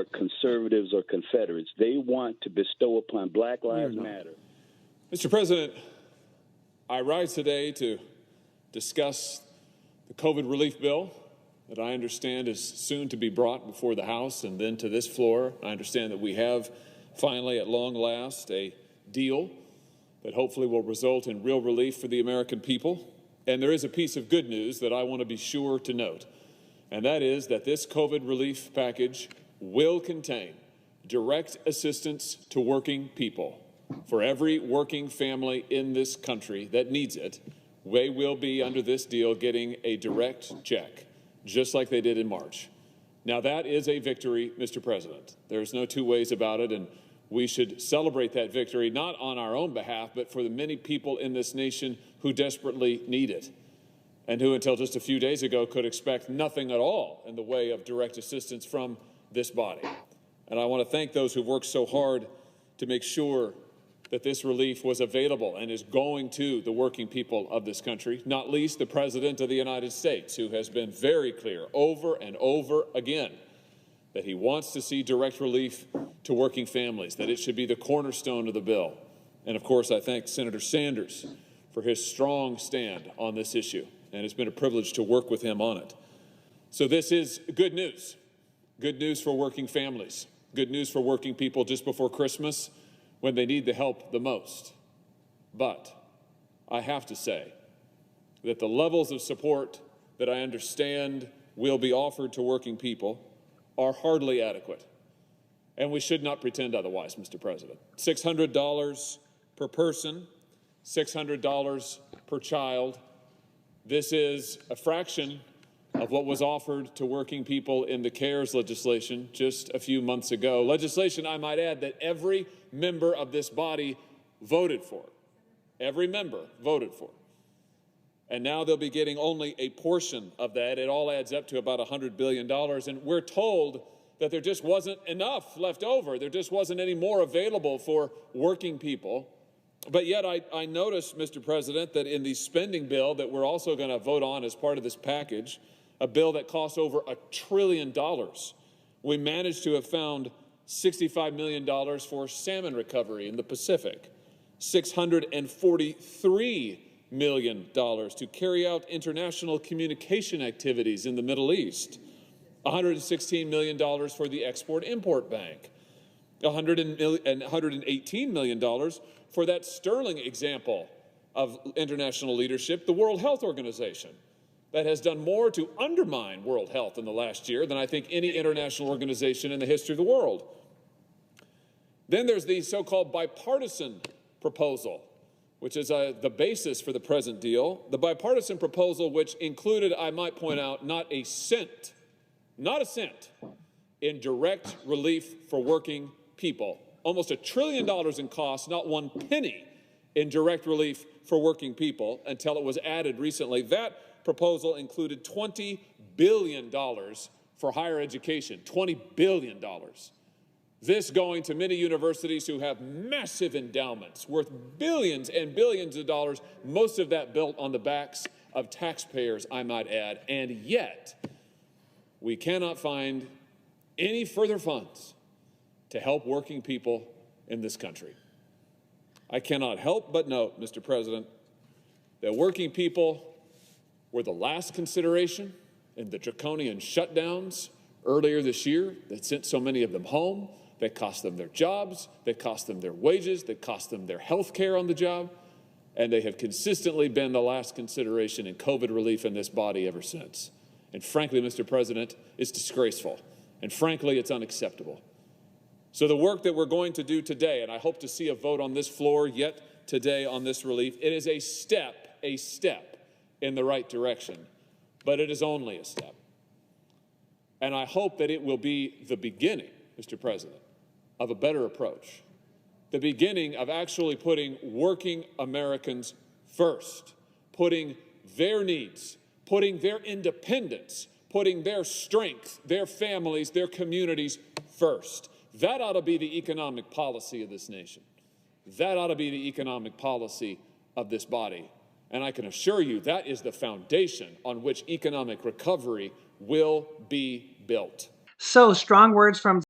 conservatives or Confederates. They want to bestow upon Black Lives Matter. Mr. President, I rise today to discuss the COVID relief bill that I understand is soon to be brought before the House and then to this floor. I understand that we have finally, at long last, a deal that hopefully will result in real relief for the American people. And there is a piece of good news that I want to be sure to note, and that is that this COVID relief package will contain direct assistance to working people. For every working family in this country that needs it, they will be, under this deal, getting a direct check, just like they did in March. Now, that is a victory, Mr. President. There's no two ways about it, and we should celebrate that victory, not on our own behalf, but for the many people in this nation who desperately need it, and who, until just a few days ago, could expect nothing at all in the way of direct assistance from this body. And I want to thank those who worked so hard to make sure that this relief was available and is going to the working people of this country, not least the President of the United States, who has been very clear over and over again that he wants to see direct relief to working families, that it should be the cornerstone of the bill. And of course, I thank Senator Sanders for his strong stand on this issue, and it's been a privilege to work with him on it. So this is good news for working families, good news for working people just before Christmas, when they need the help the most. But I have to say that the levels of support that I understand will be offered to working people are hardly adequate. And we should not pretend otherwise, Mr. President. $600 per person, $600 per child. This is a fraction of what was offered to working people in the CARES legislation just a few months ago. Legislation, I might add, that every member of this body voted for. Every member voted for. And now they'll be getting only a portion of that. It all adds up to about $100 billion. And we're told that there just wasn't enough left over. There just wasn't any more available for working people. But yet I noticed, Mr. President, that in the spending bill that we're also going to vote on as part of this package, a bill that costs over $1 trillion, we managed to have found $65 million for salmon recovery in the Pacific, $643 million to carry out international communication activities in the Middle East, $116 million for the Export-Import Bank, $118 million for that sterling example of international leadership, the World Health Organization, that has done more to undermine world health in the last year than I think any international organization in the history of the world. Then there's the so-called bipartisan proposal, which is the basis for the present deal. The bipartisan proposal, which included, I might point out, not a cent in direct relief for working people. Almost $1 trillion in costs, not one penny in direct relief for working people until it was added recently. That proposal included $20 billion for higher education, $20 billion. This going to many universities who have massive endowments worth billions and billions of dollars, most of that built on the backs of taxpayers, I might add. And yet, we cannot find any further funds to help working people in this country. I cannot help but note, Mr. President, that working people were the last consideration in the draconian shutdowns earlier this year that sent so many of them home, that cost them their jobs, that cost them their wages, that cost them their health care on the job, and they have consistently been the last consideration in COVID relief in this body ever since. And frankly, Mr. President, it's disgraceful, and frankly, it's unacceptable. So the work that we're going to do today, and I hope to see a vote on this floor yet today on this relief, it is a step in the right direction, but it is only a step. And I hope that it will be the beginning, Mr. President, of a better approach, the beginning of actually putting working Americans first, putting their needs, putting their independence, putting their strength, their families, their communities first. That ought to be the economic policy of this nation. That ought to be the economic policy of this body. And I can assure you that is the foundation on which economic recovery will be built. So strong words from